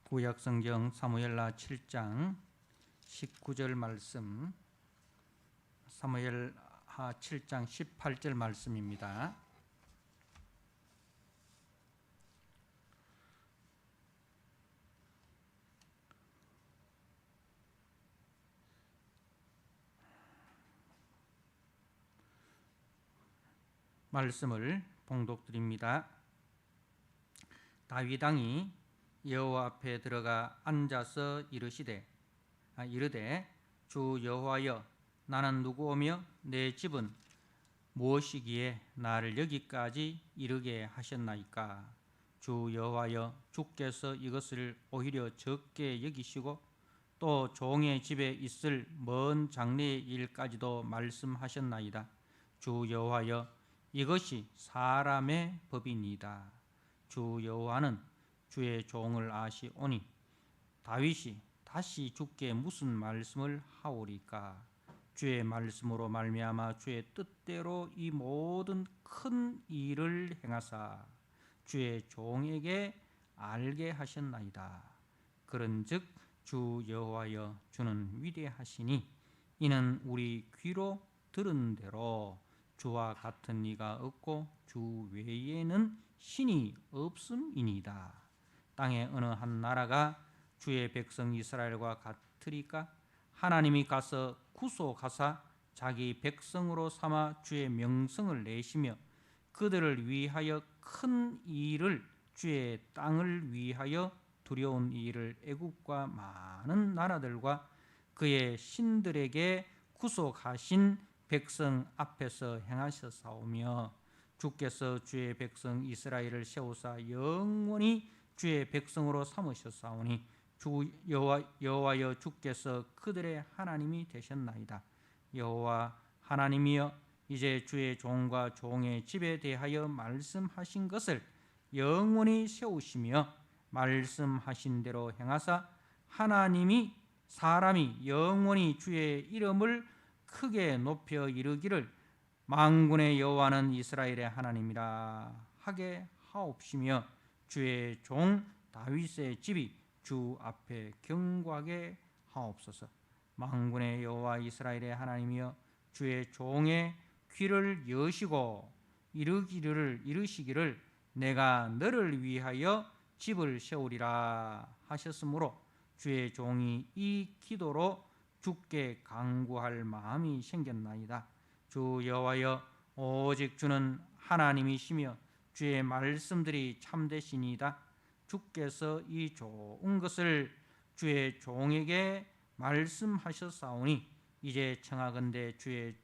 구약성경 사무엘하 7장 19절 말씀, 사무엘하 7장 18절 말씀입니다. 말씀을 봉독드립니다. 다윗 왕이 여호와 앞에 들어가 앉아서 이르되 주 여호와여, 나는 누구오며 내 집은 무엇이기에 나를 여기까지 이르게 하셨나이까? 주 여호와여, 주께서 이것을 오히려 적게 여기시고 또 종의 집에 있을 먼 장래의 일까지도 말씀하셨나이다. 주 여호와여, 이것이 사람의 법이니이다. 주 여호와는 주의 종을 아시오니 다윗이 다시 주께 무슨 말씀을 하오리까? 주의 말씀으로 말미암아 주의 뜻대로 이 모든 큰 일을 행하사 주의 종에게 알게 하셨나이다. 그런즉 주 여호와여, 주는 위대하시니 이는 우리 귀로 들은 대로 주와 같은 이가 없고 주 외에는 신이 없음이니이다. 땅의 어느 한 나라가 주의 백성 이스라엘과 같으리까? 하나님이 가서 구속하사 자기 백성으로 삼아 주의 명성을 내시며 그들을 위하여 큰 일을, 주의 땅을 위하여 두려운 일을 애국과 많은 나라들과 그의 신들에게 구속하신 백성 앞에서 행하셨사오며, 주께서 주의 백성 이스라엘을 세우사 영원히 주의 백성으로 삼으셨사오니 주 여호와여, 주께서 그들의 하나님이 되셨나이다. 여호와 하나님이여, 이제 주의 종과 종의 집에 대하여 말씀하신 것을 영원히 세우시며 말씀하신 대로 행하사 하나님이 사람이 영원히 주의 이름을 크게 높여 이르기를 만군의 여호와는 이스라엘의 하나님이라 하게 하옵시며 주의 종 다윗의 집이 주 앞에 경고하게 하옵소서. 만군의 여호와 이스라엘의 하나님이여, 주의 종의 귀를 여시고 이르시기를 내가 너를 위하여 집을 세우리라 하셨으므로 주의 종이 이 기도로 주께 간구할 마음이 생겼나이다. 주 여호와여, 오직 주는 하나님이시며 주의 말씀들이 참되시니이다. 주께서 이 좋은 것을 주의 종에게 말씀하셨사오니 이제 청하건대 주의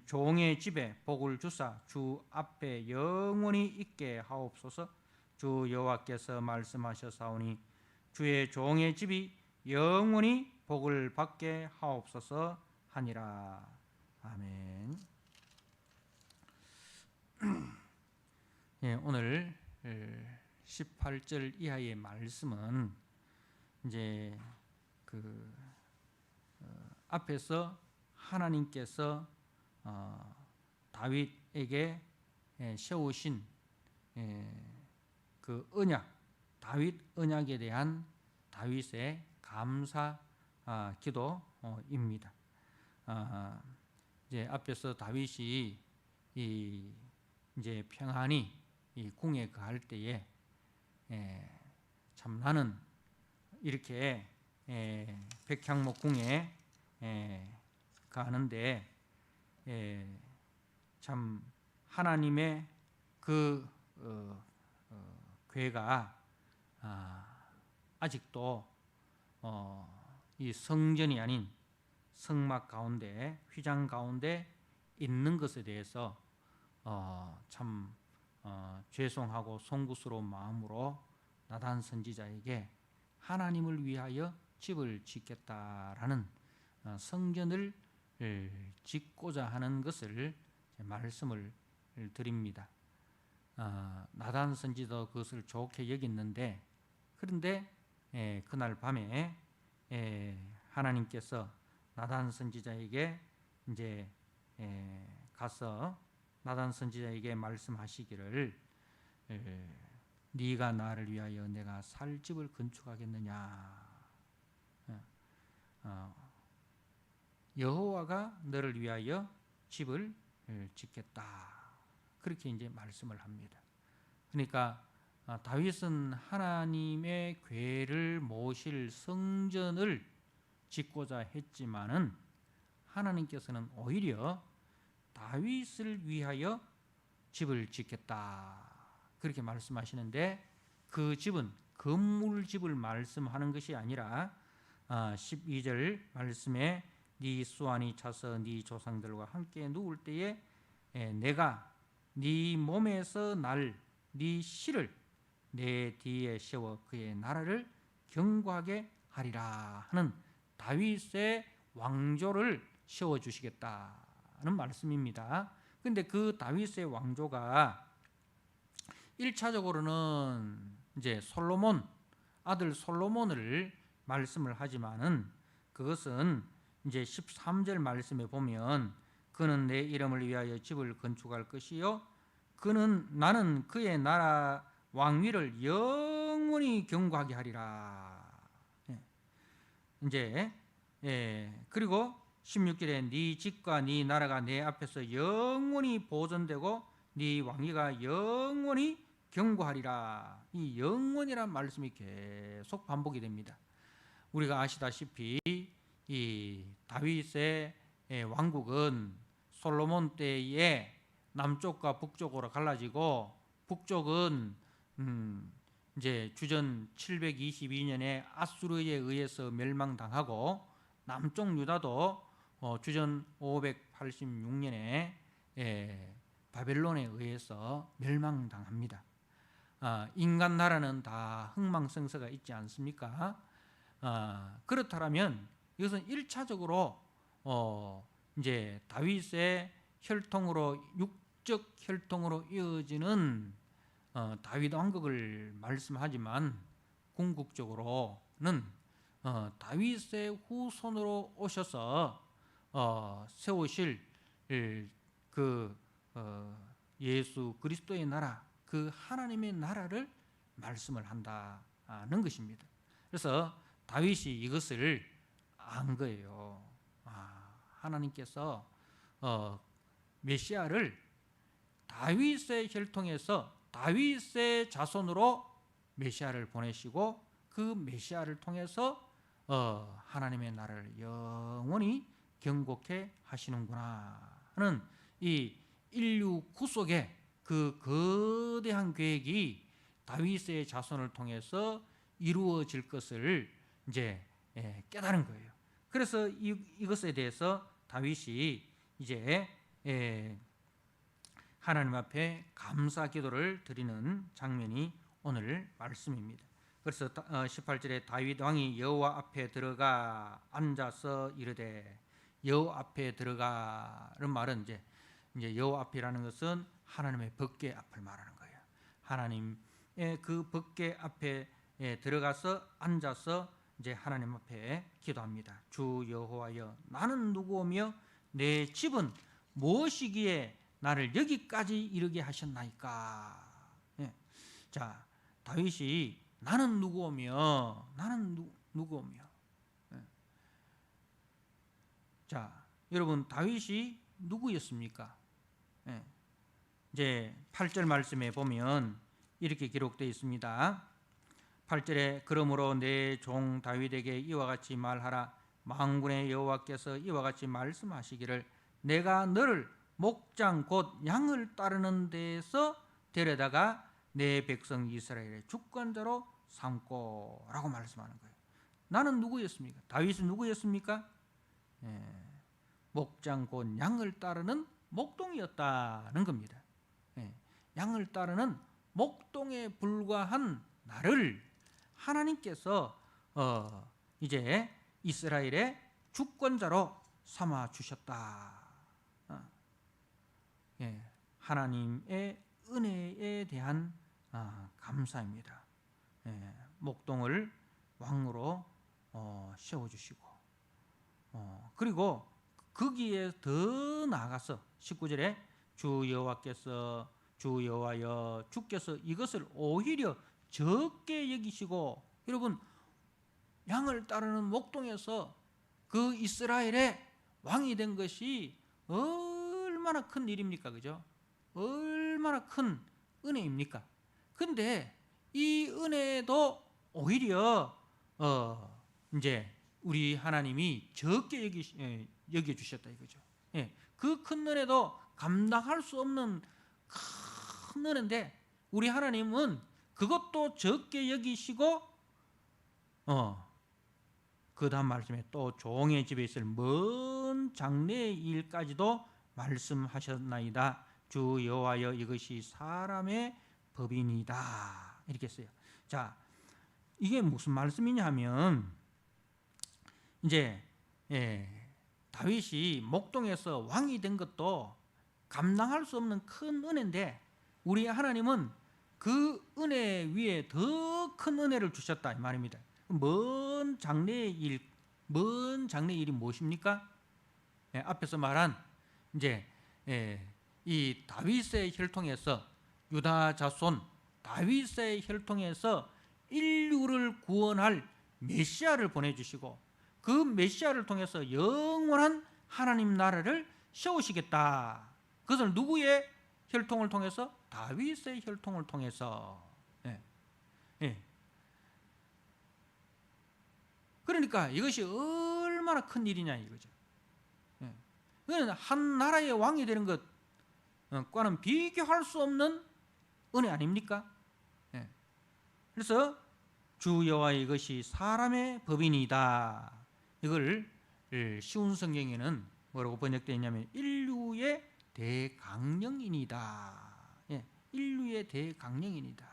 종의 집에 복을 주사 주 앞에 영원히 있게 하옵소서. 주 여호와께서 말씀하셨사오니 주의 종의 집이 영원히 복을 받게 하옵소서 하니라. 아멘. 오늘 18절 이하의 말씀은 이제 앞에서 하나님께서 다윗에게 세우신 그 언약, 다윗 언약에 대한 다윗의 감사 기도입니다. 이제 앞에서 다윗이 이제 평안히 이 궁에 거할 때에 참 나는 이렇게 백향목 궁에 가는데 참 하나님의 그 궤가 아직도 이 성전이 아닌 성막 가운데, 휘장 가운데 있는 것에 대해서 참 죄송하고 송구스러운 마음으로 나단 선지자에게 하나님을 위하여 집을 짓겠다라는 성전을 짓고자 하는 것을 말씀을 드립니다. 나단 선지자도 그것을 좋게 여겼는데, 그런데 그날 밤에 하나님께서 나단 선지자에게 이제 가서 나단 선지자에게 말씀하시기를 네가 나를 위하여 내가 살 집을 건축하겠느냐. 여호와가 너를 위하여 집을 짓겠다. 그렇게 이제 말씀을 합니다. 그러니까 다윗은 하나님의 궤를 모실 성전을 짓고자 했지만은 하나님께서는 오히려 다윗을 위하여 집을 짓겠다. 그렇게 말씀하시는데 그 집은 건물집을 말씀하는 것이 아니라 12절 말씀에 네 수완이 차서 네 조상들과 함께 누울 때에 내가 네 몸에서 날 네 실을 내 뒤에 세워 그의 나라를 견고하게 하리라 하는 다윗의 왕조를 세워주시겠다는 말씀입니다. 그런데 그 다윗의 왕조가 1차적으로는 이제 솔로몬, 아들 솔로몬을 말씀을 하지만은 그것은 이제 13절 말씀에 보면 그는 내 이름을 위하여 집을 건축할 것이요 나는 그의 나라 왕위를 영원히 견고하게 하리라. 이제 그리고 16절에 네 집과 네 나라가 내 앞에서 영원히 보존되고 네 왕위가 영원히 견고하리라. 이 영원이란 말씀이 계속 반복이 됩니다. 우리가 아시다시피 이 다윗의 왕국은 솔로몬 때에 남쪽과 북쪽으로 갈라지고 북쪽은 이제 주전 722년에 아수르에 의해서 멸망당하고 남쪽 유다도 주전 586년에 바벨론에 의해서 멸망당합니다. 인간 나라는 다 흥망성쇠가 있지 않습니까? 그렇다면 이것은 1차적으로 이제 다윗의 혈통으로 육적 혈통으로 이어지는 다윗 왕국을 말씀하지만 궁극적으로는 다윗의 후손으로 오셔서 세우실 그 예수 그리스도의 나라, 그 하나님의 나라를 말씀을 한다는 것입니다. 그래서 다윗이 이것을 안 거예요. 하나님께서 메시아를 다윗의 혈통에서 다윗의 자손으로 메시아를 보내시고 그 메시아를 통해서 하나님의 나라를 영원히 견고케 하시는구나 하는 이 인류 구속의 그 거대한 계획이 다윗의 자손을 통해서 이루어질 것을 이제 깨달은 거예요. 그래서 이것에 대해서 다윗이 이제 하나님 앞에 감사 기도를 드리는 장면이 오늘 말씀입니다. 그래서 18절에 다윗 왕이 여호와 앞에 들어가 앉아서 이르되, 여호와 앞에 들어가는 말은 이제 여호와 앞이라는 것은 하나님의 법궤 앞을 말하는 거예요. 하나님의 그 법궤 앞에 들어가서 앉아서 이제 하나님 앞에 기도합니다. 주 여호와여, 나는 누구오며 내 집은 무엇이기에 나를 여기까지 이르게 하셨나이까. 자, 다윗이 나는 누구오며 자, 여러분 다윗이 누구였습니까? 이제 8절 말씀에 보면 이렇게 기록되어 있습니다. 8절에 그러므로 내 종 다윗에게 이와 같이 말하라. 만군의 여호와께서 이와 같이 말씀하시기를 내가 너를 목장 곧 양을 따르는 데에서 데려다가 내 백성 이스라엘의 주권자로 삼고 라고 말씀하는 거예요. 나는 누구였습니까? 다윗은 누구였습니까? 목장 곧 양을 따르는 목동이었다는 겁니다. 양을 따르는 목동에 불과한 나를 하나님께서 이제 이스라엘의 주권자로 삼아 주셨다. 하나님의 은혜에 대한 감사입니다. 목동을 왕으로 세워주시고 그리고 거기에 더 나아가서 19절에 주 여호와께서 주 여호와여 주께서 이것을 오히려 적게 여기시고, 여러분 양을 따르는 목동에서 그 이스라엘의 왕이 된 것이 얼마나 큰 일입니까? 그죠? 얼마나 큰 은혜입니까? 근데 이 은혜도 오히려 이제 우리 하나님이 적게 여겨주셨다 이거죠. 예, 그 큰 은혜도 감당할 수 없는 큰 은혜인데 우리 하나님은 그것도 적게 여기시고 그 다음 말씀에 또 종의 집에 있을 먼 장래의 일까지도 말씀하셨나이다. 주 여호와여 이것이 사람의 법이니이다. 이렇게 써요. 자, 이게 무슨 말씀이냐 하면 이제 다윗이 목동에서 왕이 된 것도 감당할 수 없는 큰 은혜인데 우리 하나님은 그 은혜 위에 더 큰 은혜를 주셨다 이 말입니다. 먼 장래의 일이 무엇입니까? 앞에서 말한 이제 이 다윗의 혈통에서 유다 자손 다윗의 혈통에서 인류를 구원할 메시아를 보내주시고 그 메시아를 통해서 영원한 하나님 나라를 세우시겠다. 그것을 누구의 혈통을 통해서? 다윗의 혈통을 통해서. 그러니까 이것이 얼마나 큰 일이냐 이거죠. 이거는 한 나라의 왕이 되는 것과는 비교할 수 없는 은혜 아닙니까? 그래서 주 여호와 이것이 사람의 법이니이다. 이걸 쉬운 성경에는 뭐라고 번역되어 있냐면 인류의 대강령이니다. 인류의 대강령이니다.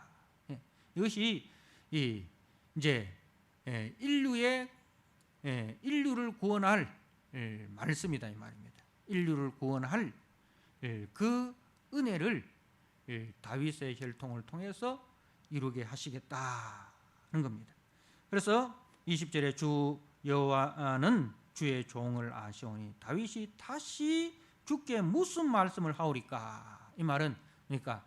이것이 이제 인류를 구원할 말씀이다 이 말입니다. 인류를 구원할 그 은혜를 다윗의 혈통을 통해서 이루게 하시겠다는 겁니다. 그래서 20절에 주 여호와는 주의 종을 아시오니 다윗이 다시 주께 무슨 말씀을 하오리까? 이 말은 그러니까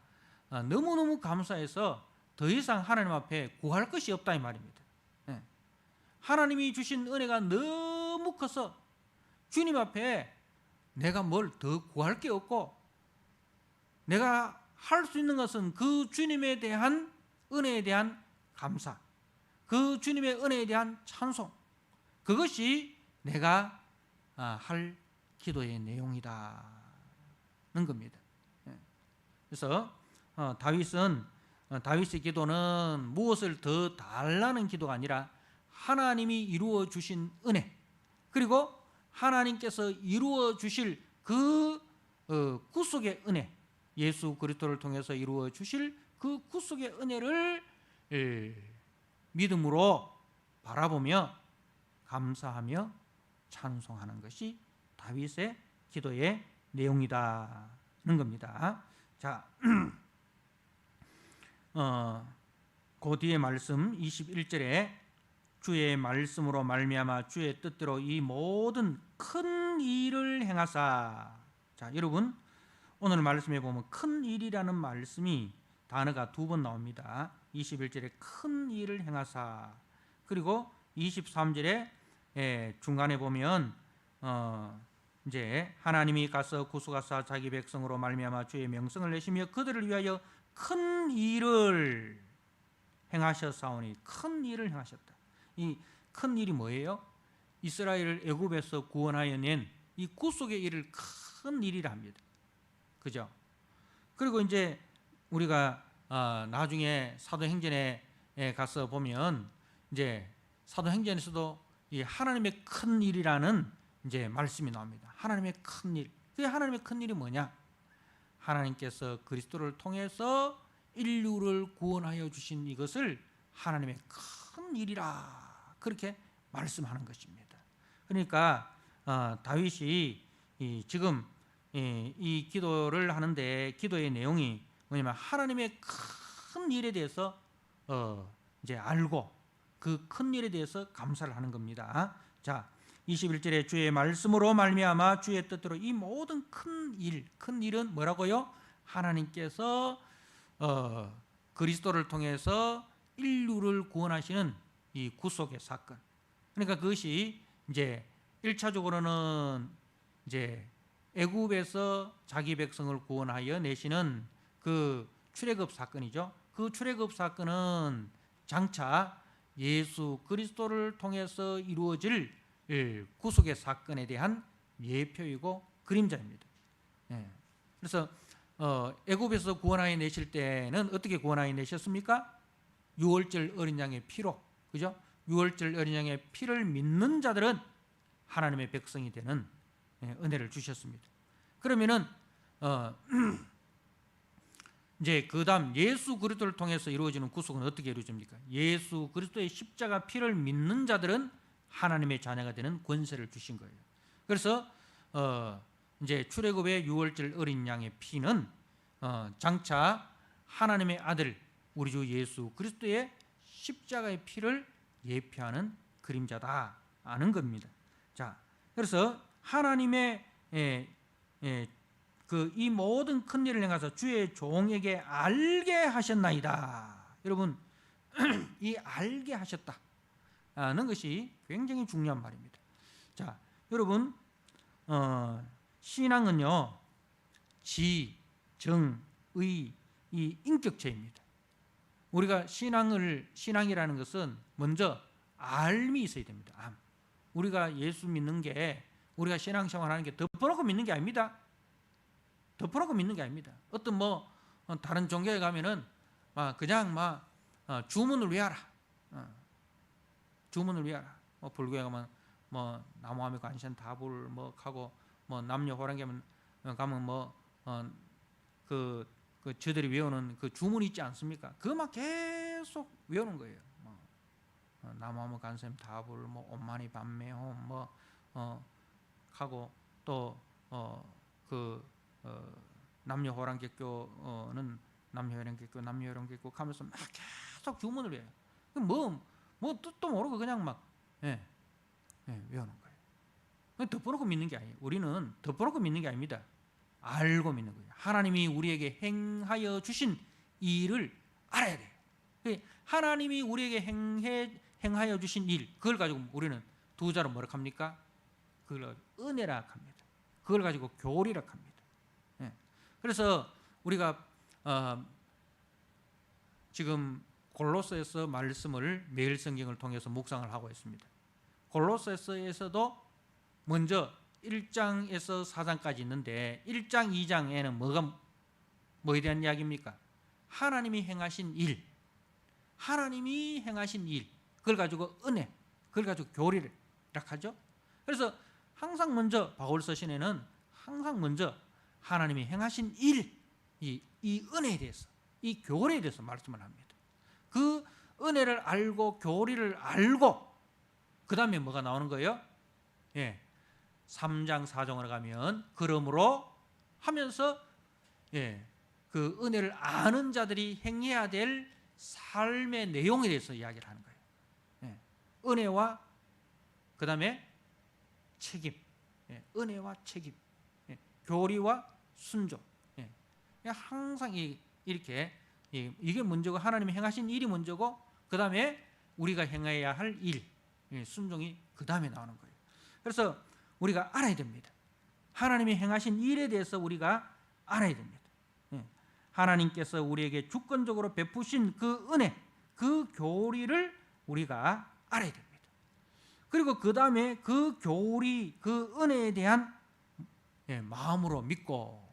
너무너무 감사해서 더 이상 하나님 앞에 구할 것이 없다 이 말입니다. 하나님이 주신 은혜가 너무 커서 주님 앞에 내가 뭘 더 구할 게 없고 내가 할 수 있는 것은 그 주님에 대한 은혜에 대한 감사, 그 주님의 은혜에 대한 찬송, 그것이 내가 할 기도의 내용이다는 겁니다. 그래서 다윗의 기도는 무엇을 더 달라는 기도가 아니라 하나님이 이루어 주신 은혜, 그리고 하나님께서 이루어 주실 그 구속의 은혜, 예수 그리스도를 통해서 이루어 주실 그 구속의 은혜를 믿음으로 바라보며 감사하며 찬송하는 것이 다윗의 기도의 내용이다는 겁니다. 자, 그 뒤에 말씀 21절에 주의 말씀으로 말미암아 주의 뜻대로 이 모든 큰 일을 행하사. 자, 여러분 오늘 말씀에 보면 큰 일이라는 말씀이 단어가 2번 나옵니다. 21절에 큰 일을 행하사, 그리고 23절에 중간에 보면 이제 하나님이 가서 구속하사 자기 백성으로 말미암아 주의 명성을 내시며 그들을 위하여 큰 일을 행하셨사오니. 큰 일을 행하셨다. 이 큰 일이 뭐예요? 이스라엘을 애굽에서 구원하여 낸 이 구속의 일을 큰 일이라 합니다. 그죠? 그리고 이제 우리가 나중에 사도행전에 가서 보면 이제 사도행전에서도 이 하나님의 큰 일이라는 이제 말씀이 나옵니다. 하나님의 큰 일. 그 하나님의 큰 일이 뭐냐? 하나님께서 그리스도를 통해서 인류를 구원하여 주신 이것을 하나님의 큰 일이라 그렇게 말씀하는 것입니다. 그러니까 다윗이 지금 이 기도를 하는데 기도의 내용이 뭐냐면 하나님의 큰 일에 대해서 이제 알고 그 큰 일에 대해서 감사를 하는 겁니다. 자, 21절에 주의 말씀으로 말미암아 주의 뜻대로 이 모든 큰 일은 뭐라고요? 하나님께서 그리스도를 통해서 인류를 구원하시는 이 구속의 사건. 그러니까 그것이 이제 1차적으로는 이제 애굽에서 자기 백성을 구원하여 내시는 그 출애굽 사건이죠. 그 출애굽 사건은 장차 예수 그리스도를 통해서 이루어질 구속의 사건에 대한 예표이고 그림자입니다. 그래서 애굽에서 구원하여 내실 때는 어떻게 구원하여 내셨습니까? 유월절 어린 양의 피로, 그죠? 유월절 어린 양의 피를 믿는 자들은 하나님의 백성이 되는 은혜를 주셨습니다. 그러면은 이제 그다음 예수 그리스도를 통해서 이루어지는 구속은 어떻게 이루어집니까? 예수 그리스도의 십자가 피를 믿는 자들은 하나님의 자녀가 되는 권세를 주신 거예요. 그래서 이제 출애굽의 유월절 어린 양의 피는 장차 하나님의 아들 우리 주 예수 그리스도의 십자가의 피를 예표하는 그림자다 하는 겁니다. 자, 그래서 하나님의 이 모든 큰 일을 행하사 주의 종에게 알게 하셨나이다. 여러분, 이 알게 하셨다는 것이 굉장히 중요한 말입니다. 자, 여러분, 신앙은요, 지, 정, 의, 이 인격체입니다. 우리가 신앙이라는 것은 먼저 알미 있어야 됩니다. 암. 우리가 예수 믿는 게, 우리가 신앙생활하는 게 덮어놓고 믿는 게 아닙니다. 덮어놓고 믿는 게 아닙니다. 어떤 다른 종교에 가면은 그냥 주문을 위하라. 주문을 위하라. 불교에 가면 나무하며 관시한 다불 하고 남녀 호랑이 가면 저들이 외우는 그 주문이 있지 않습니까? 그거 막 계속 외우는 거예요. 나무하며 관시한 다불 온만이 반매홈 하고 또 남녀 호랑객교는 남녀 호랑객교 하면서 막 계속 주문을 해요. 뜻도 모르고 그냥 막 외우는 거예요. 덮어놓고 믿는 게 아니에요. 우리는 덮어놓고 믿는 게 아닙니다. 알고 믿는 거예요. 하나님이 우리에게 행하여 주신 일을 알아야 돼요. 하나님이 우리에게 행하여 주신 일, 그걸 가지고 우리는 두 자로 뭐라 합니까? 그걸 가지고 은혜라 합니다. 그걸 가지고 교리라 합니다. 그래서 우리가 지금 골로새서 말씀을 매일 성경을 통해서 묵상을 하고 있습니다. 골로새서에서도 먼저 1장에서 4장까지 있는데 1장, 2장에는 뭐에 대한 이야기입니까? 하나님이 행하신 일, 하나님이 행하신 일, 그걸 가지고 은혜, 그걸 가지고 교리를 하죠. 그래서 항상 먼저 바울서 신에는 항상 먼저 하나님이 행하신 일, 이 은혜에 대해서, 이 교리에 대해서 말씀을 합니다. 그 은혜를 알고 교리를 알고 그 다음에 뭐가 나오는 거예요? 3장 4장으로 가면 그러므로 하면서 그 은혜를 아는 자들이 행해야 될 삶의 내용에 대해서 이야기를 하는 거예요. 은혜와 그 다음에 책임, 은혜와 책임, 교리와 순종. 항상 이렇게 이게 먼저고 하나님이 행하신 일이 먼저고 그 다음에 우리가 행해야 할 일, 순종이 그 다음에 나오는 거예요. 그래서 우리가 알아야 됩니다. 하나님이 행하신 일에 대해서 우리가 알아야 됩니다. 하나님께서 우리에게 주권적으로 베푸신 그 은혜, 그 교리를 우리가 알아야 됩니다. 그리고 그 다음에 그 교리, 그 은혜에 대한 마음으로 믿고,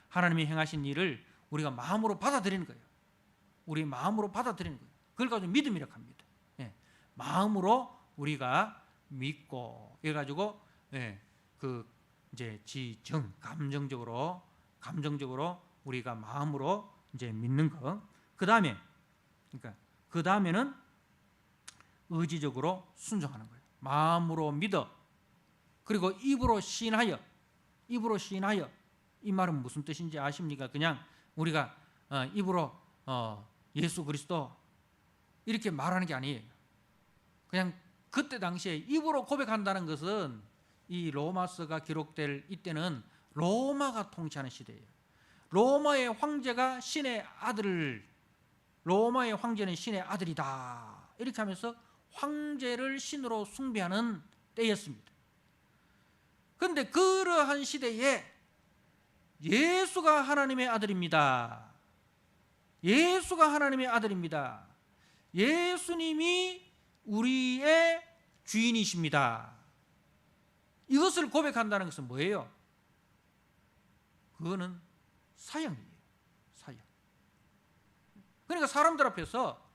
하나님이 행하신 일을 우리가 마음으로 받아들이는 거예요. 우리 마음으로 받아들이는 거예요. 그걸 가지고 믿음이라고 합니다. 마음으로 우리가 믿고, 이래가지고 이제 지정, 감정적으로 우리가 마음으로 이제 믿는 거. 그 다음에는 의지적으로 순종하는 거예요. 마음으로 믿어. 그리고 입으로 시인하여. 이 말은 무슨 뜻인지 아십니까? 그냥 우리가 입으로 예수 그리스도 이렇게 말하는 게 아니에요. 그냥 그때 당시에 입으로 고백한다는 것은 이 로마서가 기록될 이때는 로마가 통치하는 시대예요. 로마의 황제가 신의 아들을, 로마의 황제는 신의 아들이다, 이렇게 하면서 황제를 신으로 숭배하는 때였습니다. 그런데 그러한 시대에 예수가 하나님의 아들입니다. 예수가 하나님의 아들입니다. 예수님이 우리의 주인이십니다. 이것을 고백한다는 것은 뭐예요? 그거는 사형이에요. 사형. 그러니까 사람들 앞에서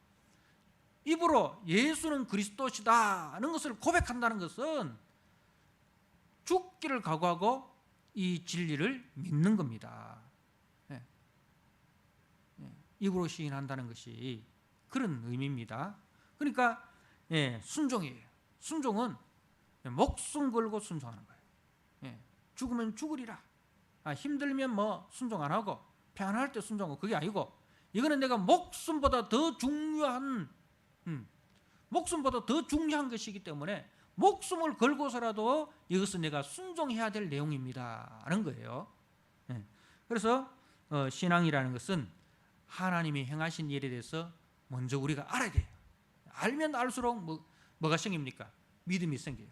입으로 예수는 그리스도시다 하는 것을 고백한다는 것은 죽기를 각오하고 이 진리를 믿는 겁니다. 입으로 시인한다는 것이 그런 의미입니다. 그러니까 순종이에요. 순종은 목숨 걸고 순종하는 거예요. 죽으면 죽으리라, 힘들면 뭐 순종 안 하고 편안할 때 순종하고, 그게 아니고 이거는 내가 목숨보다 더 중요한 목숨보다 더 중요한 것이기 때문에 목숨을 걸고서라도 이것은 내가 순종해야 될 내용입니다 하는 거예요. 그래서 신앙이라는 것은 하나님이 행하신 일에 대해서 먼저 우리가 알아야 돼요. 알면 알수록 뭐가 생깁니까? 믿음이 생겨요.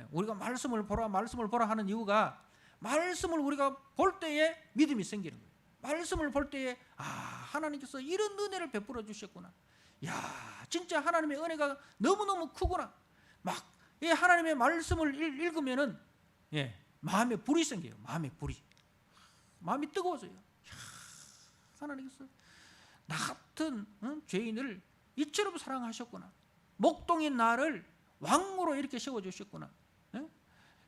우리가 말씀을 보라 하는 이유가 말씀을 우리가 볼 때에 믿음이 생기는 거예요. 말씀을 볼 때에 하나님께서 이런 은혜를 베풀어 주셨구나. 야, 진짜 하나님의 은혜가 너무너무 크구나. 막 하나님의 말씀을 읽으면은 마음에 불이 생겨요. 마음에 불이. 마음이 뜨거워져요. 하나님께서 나 같은 죄인을 이처럼 사랑하셨구나. 목동인 나를 왕으로 이렇게 세워주셨구나.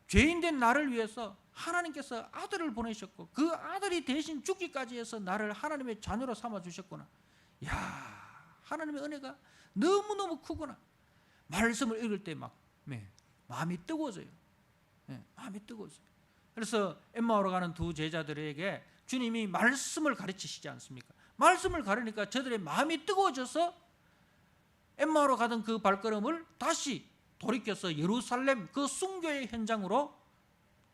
죄인된 나를 위해서 하나님께서 아들을 보내셨고 그 아들이 대신 죽기까지 해서 나를 하나님의 자녀로 삼아주셨구나. 이야, 하나님의 은혜가 너무너무 크구나. 말씀을 읽을 때 막 마음이 뜨거워져요. 마음이 뜨거워져요. 그래서 엠마오로 가는 두 제자들에게 주님이 말씀을 가르치시지 않습니까? 말씀을 가르니까 저들의 마음이 뜨거워져서 엠마오로 가던 그 발걸음을 다시 돌이켜서 예루살렘 그 순교의 현장으로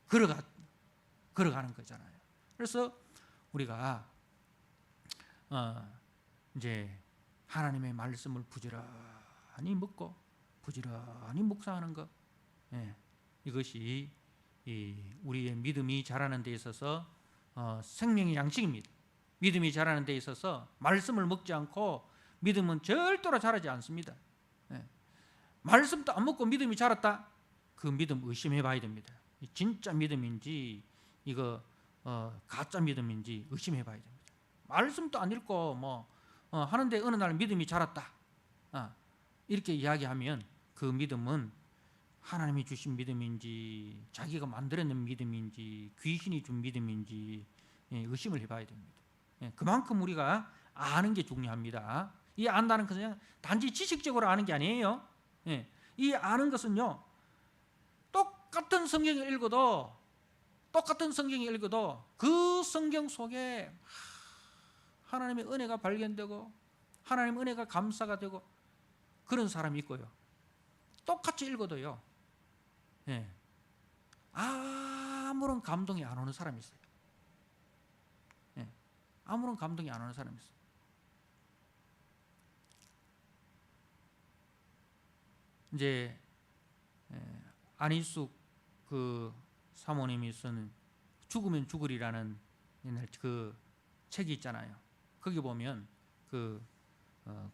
걸어가는 거잖아요. 그래서 우리가 이제 하나님의 말씀을 부지런히 묻고 부지런히 묵상하는 것, 이것이 우리의 믿음이 자라는 데 있어서 생명의 양식입니다. 믿음이 자라는 데 있어서 말씀을 먹지 않고 믿음은 절대로 자라지 않습니다. 말씀도 안 먹고 믿음이 자랐다? 그 믿음 의심해 봐야 됩니다. 진짜 믿음인지 이거 가짜 믿음인지 의심해 봐야 됩니다. 말씀도 안 읽고 하는데 어느 날 믿음이 자랐다, 이렇게 이야기하면 그 믿음은 하나님이 주신 믿음인지 자기가 만들어낸 믿음인지 귀신이 준 믿음인지 의심을 해봐야 됩니다. 그만큼 우리가 아는 게 중요합니다. 이 안다는 것은 그냥 단지 지식적으로 아는 게 아니에요. 이 아는 것은요, 똑같은 성경을 읽어도 그 성경 속에 하나님의 은혜가 발견되고 하나님의 은혜가 감사가 되고 그런 사람이 있고요, 똑같이 읽어도요 아무런 감동이 안 오는 사람이 있어요. 아무런 감동이 안 오는 사람이 있어요. 이제 안희숙 그 사모님이 쓴 죽으면 죽으리라는 옛날 그 책이 있잖아요. 거기 보면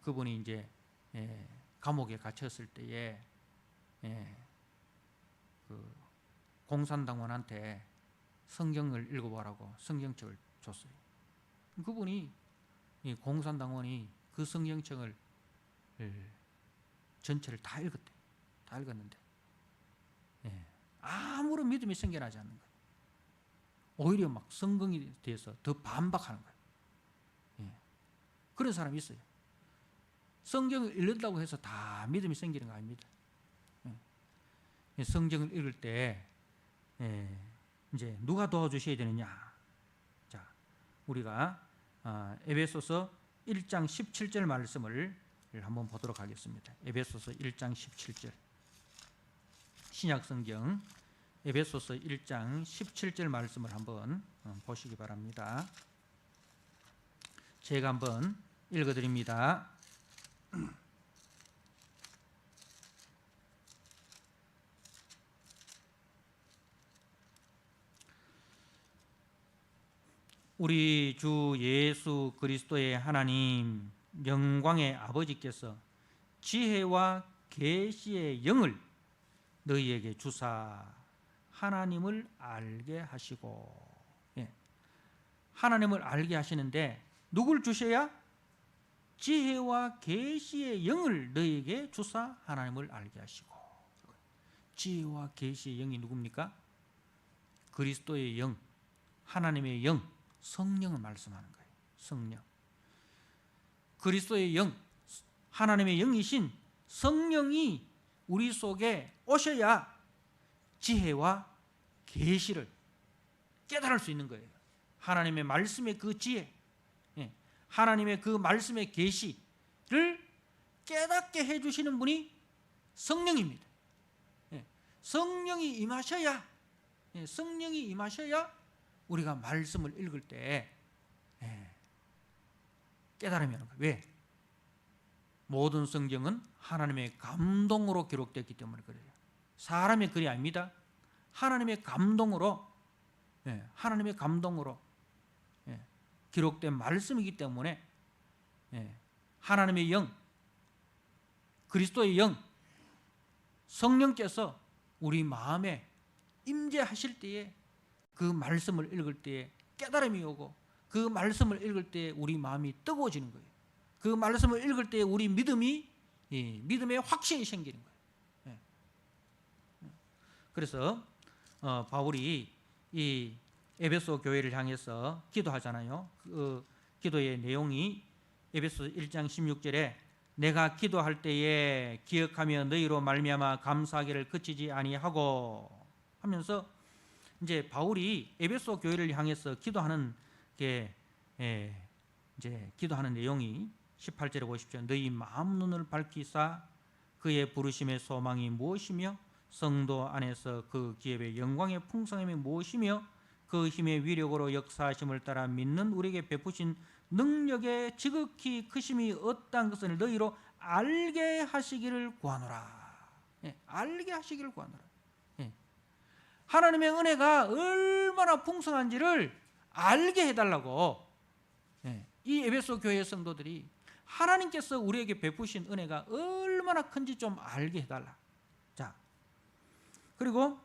그분이 이제 감옥에 갇혔을 때에 그 공산당원한테 성경을 읽어보라고 성경책을 줬어요. 그분이 공산당원이 그 성경책을 전체를 다 읽었대. 다 읽었는데 아무런 믿음이 생겨나지 않는 거예요. 오히려 막 성경에 대해서 더 반박하는 거예요. 그런 사람이 있어요. 성경을 읽는다고 해서 다 믿음이 생기는 거 아닙니다. 성경을 읽을 때 이제 누가 도와주셔야 되느냐? 자, 우리가 에베소서 1장 17절 말씀을 한번 보도록 하겠습니다. 에베소서 1장 17절 신약성경 에베소서 1장 17절 말씀을 한번 보시기 바랍니다. 제가 한번 읽어드립니다. 우리 주 예수 그리스도의 하나님 영광의 아버지께서 지혜와 계시의 영을 너희에게 주사 하나님을 알게 하시고, 하나님을 알게 하시는데 누굴 주셔야? 지혜와 계시의 영을 너희에게 주사 하나님을 알게 하시고. 지혜와 계시의 영이 누굽니까? 그리스도의 영, 하나님의 영, 성령을 말씀하는 거예요. 성령. 그리스도의 영, 하나님의 영이신 성령이 우리 속에 오셔야 지혜와 계시를 깨달을 수 있는 거예요. 하나님의 말씀의 그 지혜, 하나님의 그 말씀의 계시를 깨닫게 해주시는 분이 성령입니다. 성령이 임하셔야, 성령이 임하셔야 우리가 말씀을 읽을 때 깨달음이 오는 거예요. 왜? 모든 성경은 하나님의 감동으로 기록됐기 때문에 그래요. 사람의 글이 아닙니다. 하나님의 감동으로, 하나님의 감동으로 기록된 말씀이기 때문에 하나님의 영, 그리스도의 영, 성령께서 우리 마음에 임재하실 때에 그 말씀을 읽을 때에 깨달음이 오고, 그 말씀을 읽을 때에 우리 마음이 뜨거워지는 거예요. 그 말씀을 읽을 때에 우리 믿음의 확신이 생기는 거예요. 그래서 바울이 이 에베소 교회를 향해서 기도하잖아요. 그 기도의 내용이 에베소 1장 16절에 내가 기도할 때에 기억하며 너희로 말미암아 감사하기를 그치지 아니하고 하면서, 이제 바울이 에베소 교회를 향해서 기도하는 게 이제 기도하는 내용이 18절에 보십시오. 너희 마음 눈을 밝히사 그의 부르심의 소망이 무엇이며 성도 안에서 그 기업의 영광의 풍성함이 무엇이며 그 힘의 위력으로 역사하심을 따라 믿는 우리에게 베푸신 능력의 지극히 크심이 어떠한 것을 너희로 알게 하시기를 구하노라. 알게 하시기를 구하노라. 하나님의 은혜가 얼마나 풍성한지를 알게 해달라고 이 에베소 교회 성도들이 하나님께서 우리에게 베푸신 은혜가 얼마나 큰지 좀 알게 해달라. 자, 그리고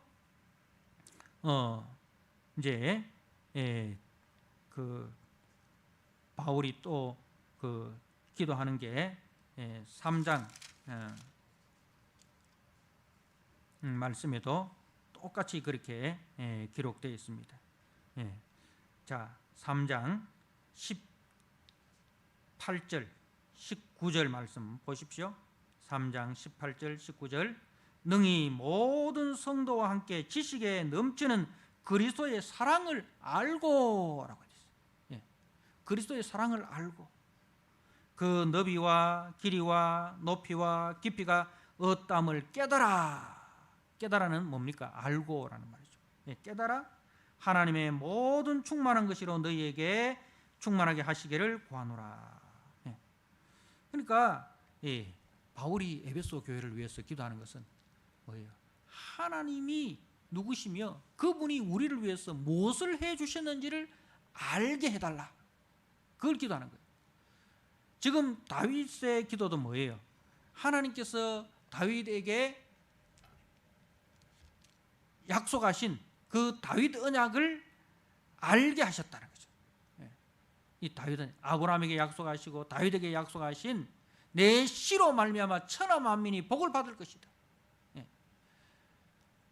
이제 그 바울이 또 그 기도하는 게 3장 말씀에도 똑같이 그렇게 기록되어 있습니다. 자, 3장 18절 19절 말씀 보십시오. 3장 18절 19절 능히 모든 성도와 함께 지식에 넘치는 그리스도의 사랑을 알고 라고 했어요. 그리스도의 사랑을 알고 그 너비와 길이와 높이와 깊이가 어떠함을 깨달아. 깨달아는 뭡니까? 알고라는 말이죠. 깨달아 하나님의 모든 충만한 것이로 너희에게 충만하게 하시기를 구하노라. 그러니까 바울이 에베소 교회를 위해서 기도하는 것은 뭐예요? 하나님이 누구시며 그분이 우리를 위해서 무엇을 해주셨는지를 알게 해달라. 그걸 기도하는 거예요. 지금 다윗의 기도도 뭐예요? 하나님께서 다윗에게 약속하신 그 다윗 언약을 알게 하셨다는 거죠. 이 다윗은 아브라함에게 약속하시고 다윗에게 약속하신 내 씨로 말미암아 천하 만민이 복을 받을 것이다.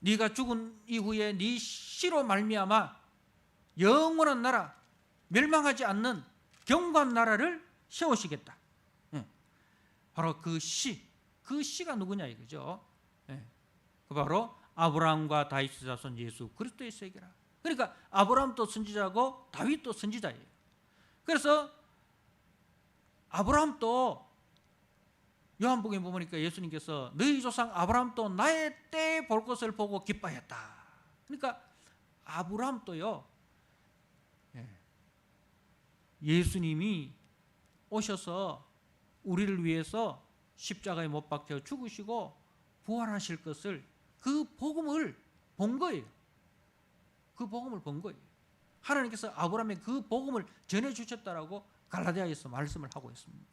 네가 죽은 이후에 네 씨로 말미암아 영원한 나라, 멸망하지 않는 경고한 나라를 세우시겠다. 바로 그 씨가 누구냐 이거죠. 그 바로 아브라함과 다윗의 자손 예수 그리스도의 세계라. 그러니까 아브라함도 선지자고 다윗도 선지자예요. 그래서 아브라함도 요한복음에 보니까 예수님께서 너희 조상 아브라함도 나의 때에 볼 것을 보고 기뻐했다. 그러니까 아브라함도요, 예수님이 오셔서 우리를 위해서 십자가에 못 박혀 죽으시고 부활하실 것을, 그 복음을 본 거예요. 그 복음을 본 거예요. 하나님께서 아브라함의 그 복음을 전해주셨다라고 갈라디아에서 말씀을 하고 있습니다.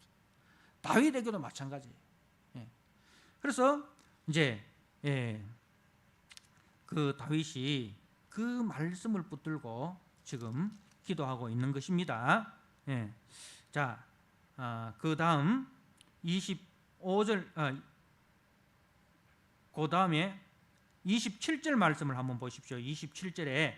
다윗에게도 마찬가지예요. 그래서 이제 그 다윗이 그 말씀을 붙들고 지금 기도하고 있는 것입니다. 자, 그 다음 25절, 그 다음에 27절 말씀을 한번 보십시오. 27절에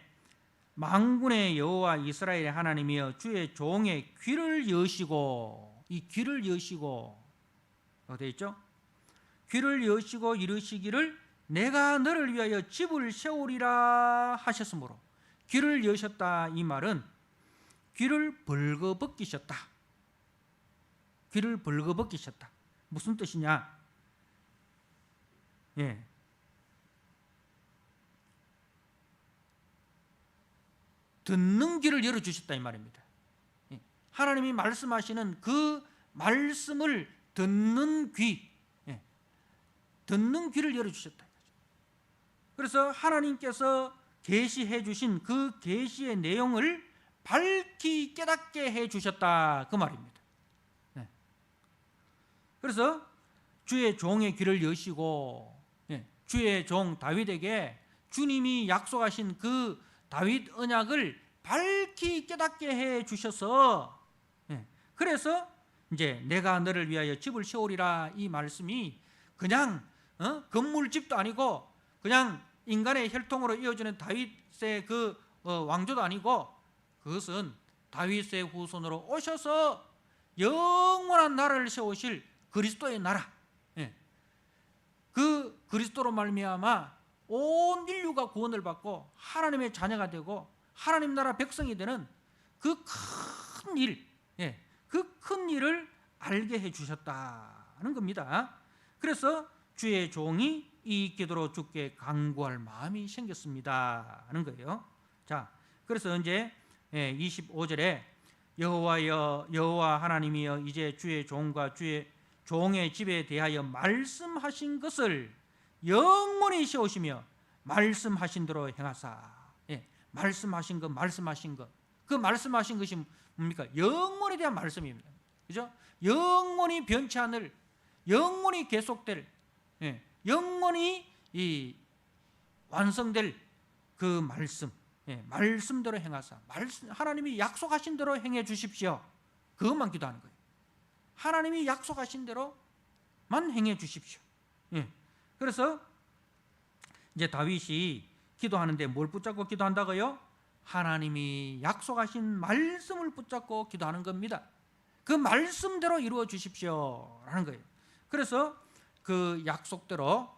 만군의 여호와 이스라엘의 하나님이여 주의 종의 귀를 여시고, 이 귀를 여시고 되어 있죠? 귀를 여시고 이르시기를 내가 너를 위하여 집을 세우리라 하셨으므로, 귀를 여셨다 이 말은 귀를 벌거벗기셨다. 귀를 벌거벗기셨다. 무슨 뜻이냐? 듣는 귀를 열어주셨다 이 말입니다. 하나님이 말씀하시는 그 말씀을 듣는 귀, 듣는 귀를 열어주셨다. 그래서 하나님께서 계시해 주신 그 계시의 내용을 밝히 깨닫게 해 주셨다 그 말입니다. 그래서 주의 종의 귀를 여시고, 주의 종 다윗에게 주님이 약속하신 그 다윗 언약을 밝히 깨닫게 해 주셔서, 그래서 이제 내가 너를 위하여 집을 세우리라 이 말씀이 그냥 건물집도 아니고 그냥 인간의 혈통으로 이어지는 다윗의 그 왕조도 아니고, 그것은 다윗의 후손으로 오셔서 영원한 나라를 세우실 그리스도의 나라, 그 그리스도로 말미암아 온 인류가 구원을 받고 하나님의 자녀가 되고 하나님 나라 백성이 되는 그 큰 일, 그 큰 일을 알게 해 주셨다는 겁니다. 그래서 주의 종이 이 기도로 주께 간구할 마음이 생겼습니다 하는 거예요. 자, 그래서 이제 25절에 여호와 하나님이여 이제 주의 종과 주의 종의 집에 대하여 말씀하신 것을 영원히 세우시며 말씀하신 대로 행하사. 말씀하신 것, 그 말씀하신 것이 뭡니까? 영원에 대한 말씀입니다. 그죠? 영원히 변치 않을, 영원히 계속될, 영원히 이 완성될 그 말씀, 말씀대로 행하사. 하나님이 약속하신 대로 행해 주십시오. 그것만 기도하는 거예요. 하나님이 약속하신 대로만 행해 주십시오. 그래서 이제 다윗이 기도하는데 뭘 붙잡고 기도한다고요? 하나님이 약속하신 말씀을 붙잡고 기도하는 겁니다. 그 말씀대로 이루어 주십시오 라는 거예요. 그래서 그 약속대로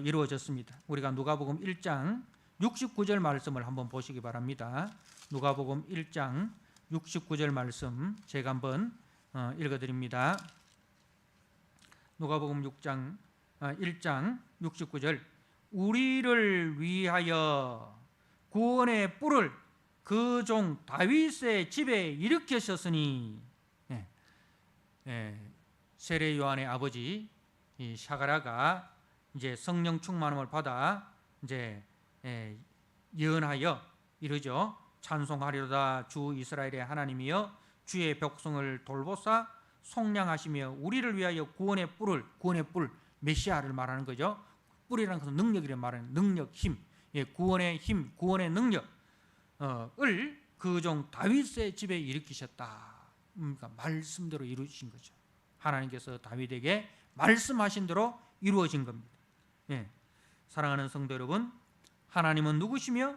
이루어졌습니다. 우리가 누가복음 1장 69절 말씀을 한번 보시기 바랍니다. 누가복음 1장 69절 말씀 제가 한번 읽어드립니다. 누가복음 1장 69절 우리를 위하여 구원의 뿔을 그 종 다윗의 집에 일으키셨으니, 세례 요한의 아버지 이 샤가라가 이제 성령 충만함을 받아 이제 예언하여 이르죠. 찬송하리로다 주 이스라엘의 하나님이여 주의 백성을 돌보사 속량하시며 우리를 위하여 구원의 뿔 메시아를 말하는 거죠. 뿔이라는 것은 능력이란 말하는 능력, 힘, 구원의 힘, 구원의 능력을 그 종 다윗의 집에 일으키셨다. 그러니까 말씀대로 이루신 거죠. 하나님께서 다윗에게 말씀하신 대로 이루어진 겁니다. 사랑하는 성도 여러분, 하나님은 누구시며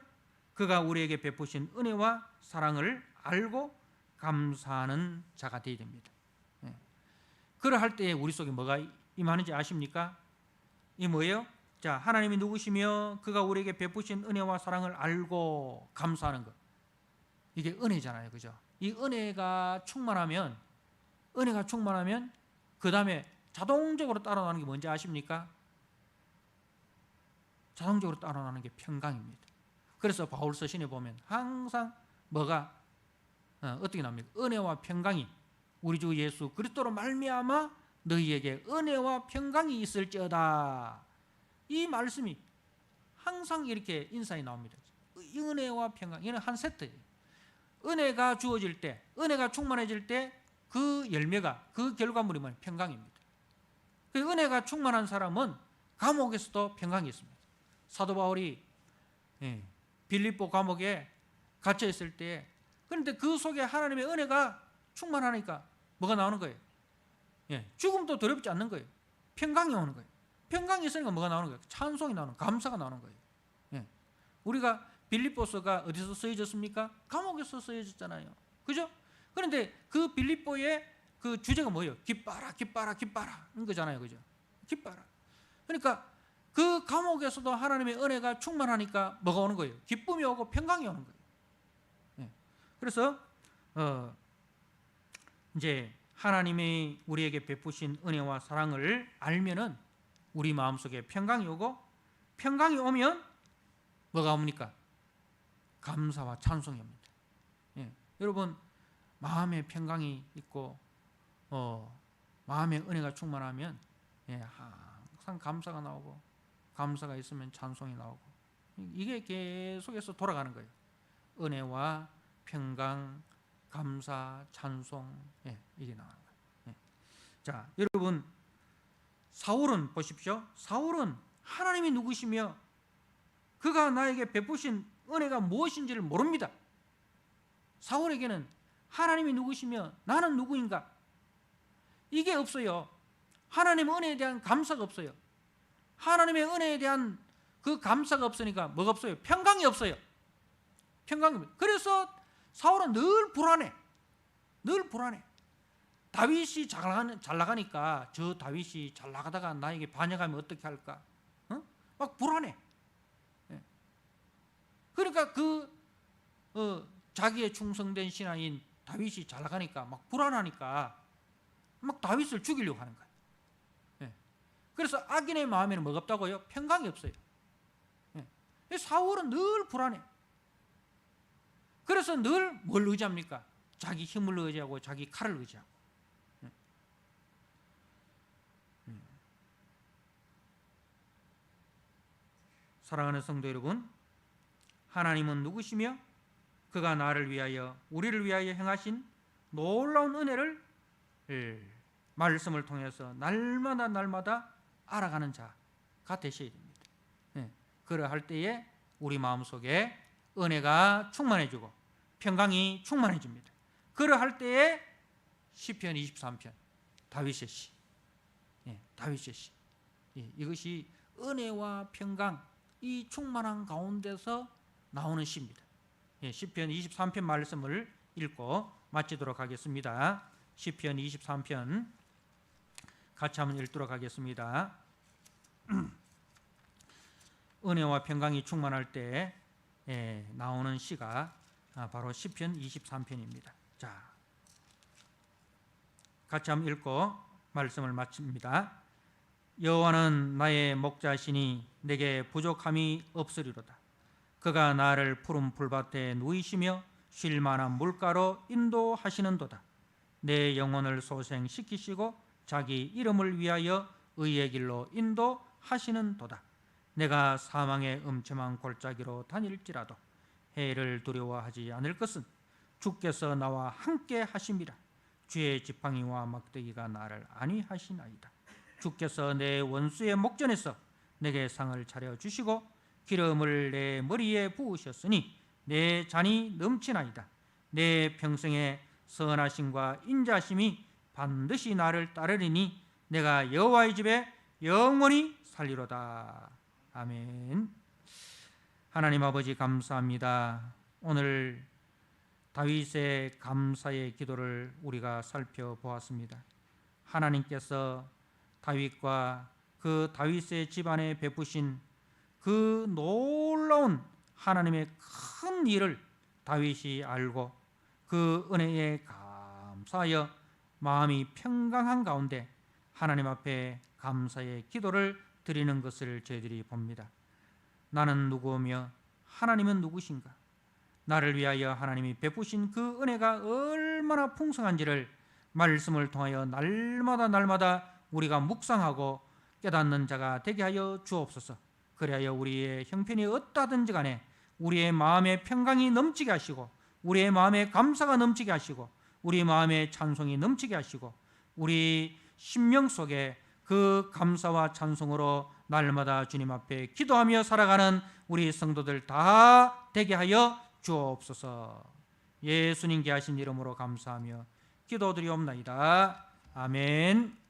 그가 우리에게 베푸신 은혜와 사랑을 알고 감사하는 자가 되어야 됩니다. 그러할 때에 우리 속에 뭐가 임하는지 아십니까? 이 뭐예요? 자, 하나님이 누구시며 그가 우리에게 베푸신 은혜와 사랑을 알고 감사하는 것. 이게 은혜잖아요. 그죠? 이 은혜가 충만하면 그 다음에 자동적으로 따라나는 게 뭔지 아십니까? 자동적으로 따라나는 게 평강입니다. 그래서 바울 서신에 보면 항상 뭐가 어떻게 나옵니까? 은혜와 평강이 우리 주 예수 그리스도로 말미암아 너희에게 은혜와 평강이 있을지어다. 이 말씀이 항상 이렇게 인사에 나옵니다. 은혜와 평강, 이는 한 세트예요. 은혜가 주어질 때, 은혜가 충만해질 때 그 열매가, 그 결과물이 뭐냐? 평강입니다. 그 은혜가 충만한 사람은 감옥에서도 평강이 있습니다. 사도 바울이 빌립보 감옥에 갇혀 있을 때, 그런데 그 속에 하나님의 은혜가 충만하니까 뭐가 나오는 거예요? 죽음도 두렵지 않는 거예요. 평강이 오는 거예요. 평강이 있으니까 뭐가 나오는 거예요? 찬송이 나오는, 감사가 나오는 거예요. 우리가 빌립보서가 어디서 쓰여졌습니까? 감옥에서 쓰여졌잖아요. 그죠? 그런데 그 빌립보의 그 주제가 뭐예요? 기뻐라, 기뻐라, 기뻐라 인 거잖아요. 그죠? 기뻐라. 그러니까 그 감옥에서도 하나님의 은혜가 충만하니까 뭐가 오는 거예요? 기쁨이 오고 평강이 오는 거예요. 그래서 이제 하나님이 우리에게 베푸신 은혜와 사랑을 알면은 우리 마음속에 평강이 오고, 평강이 오면 뭐가 옵니까? 감사와 찬송이 옵니다. 여러분 마음에 평강이 있고 마음에 은혜가 충만하면 항상 감사가 나오고, 감사가 있으면 찬송이 나오고, 이게 계속해서 돌아가는 거예요. 은혜와 평강, 감사, 찬송, 이게 나오는 거예요. 자, 여러분 사울은 보십시오. 사울은 하나님이 누구시며 그가 나에게 베푸신 은혜가 무엇인지를 모릅니다. 사울에게는 하나님이 누구시며 나는 누구인가, 이게 없어요. 하나님의 은혜에 대한 감사가 없어요. 하나님의 은혜에 대한 그 감사가 없으니까 뭐가 없어요? 평강이 없어요. 평강이 없어요. 그래서 사울은 늘 불안해. 늘 불안해. 다윗이 잘 나가니까 저 다윗이 잘 나가다가 나에게 반역하면 어떻게 할까? 막 불안해. 그러니까 자기의 충성된 신하인 다윗이 잘 나가니까 막 불안하니까 막 다윗을 죽이려고 하는 거예요. 그래서 악인의 마음에는 뭐가 없다고요? 평강이 없어요. 사울은 늘 불안해. 그래서 늘 뭘 의지합니까? 자기 힘을 의지하고 자기 칼을 의지하고. 사랑하는 성도 여러분, 하나님은 누구시며 그가 나를 위하여, 우리를 위하여 행하신 놀라운 은혜를 말씀을 통해서 날마다 알아가는 자가 되셔야 됩니다. 그러할 때에 우리 마음속에 은혜가 충만해지고 평강이 충만해집니다. 그러할 때에 시편 23편 다윗의 시, 다윗의 시, 이것이 은혜와 평강, 이 충만한 가운데서 나오는 시입니다. 시편 23편 말씀을 읽고 마치도록 하겠습니다. 시편 23편 같이 한번 읽도록 하겠습니다. 은혜와 평강이 충만할 때 나오는 시가 바로 시편 23편입니다. 자, 같이 한번 읽고 말씀을 마칩니다. 여호와는 나의 목자시니 내게 부족함이 없으리로다. 그가 나를 푸른 풀밭에 누이시며 쉴 만한 물가로 인도하시는도다. 내 영혼을 소생시키시고 자기 이름을 위하여 의의 길로 인도하시는도다. 내가 사망의 음침한 골짜기로 다닐지라도 해를 두려워하지 않을 것은 주께서 나와 함께 하심이라. 주의 지팡이와 막대기가 나를 안위하시나이다. 주께서 내 원수의 목전에서 내게 상을 차려주시고 기름을 내 머리에 부으셨으니 내 잔이 넘치나이다. 내 평생의 선하심과 인자심이 반드시 나를 따르리니 내가 여호와의 집에 영원히 살리로다. 아멘. 하나님 아버지 감사합니다. 오늘 다윗의 감사의 기도를 우리가 살펴보았습니다. 하나님께서 다윗과 그 다윗의 집안에 베푸신 그 놀라운 하나님의 큰 일을 다윗이 알고 그 은혜에 감사하여 마음이 평강한 가운데 하나님 앞에 감사의 기도를 드리는 것을 저희들이 봅니다. 나는 누구며 하나님은 누구신가? 나를 위하여 하나님이 베푸신 그 은혜가 얼마나 풍성한지를 말씀을 통하여 날마다 우리가 묵상하고 깨닫는 자가 되게 하여 주옵소서. 그리하여 우리의 형편이 어떠하든지 간에 우리의 마음에 평강이 넘치게 하시고, 우리의 마음에 감사가 넘치게 하시고, 우리 마음에 찬송이 넘치게 하시고, 우리 심령 속에 그 감사와 찬송으로 날마다 주님 앞에 기도하며 살아가는 우리 성도들 다 되게 하여 주옵소서. 예수님께 하신 이름으로 감사하며 기도드리옵나이다. 아멘.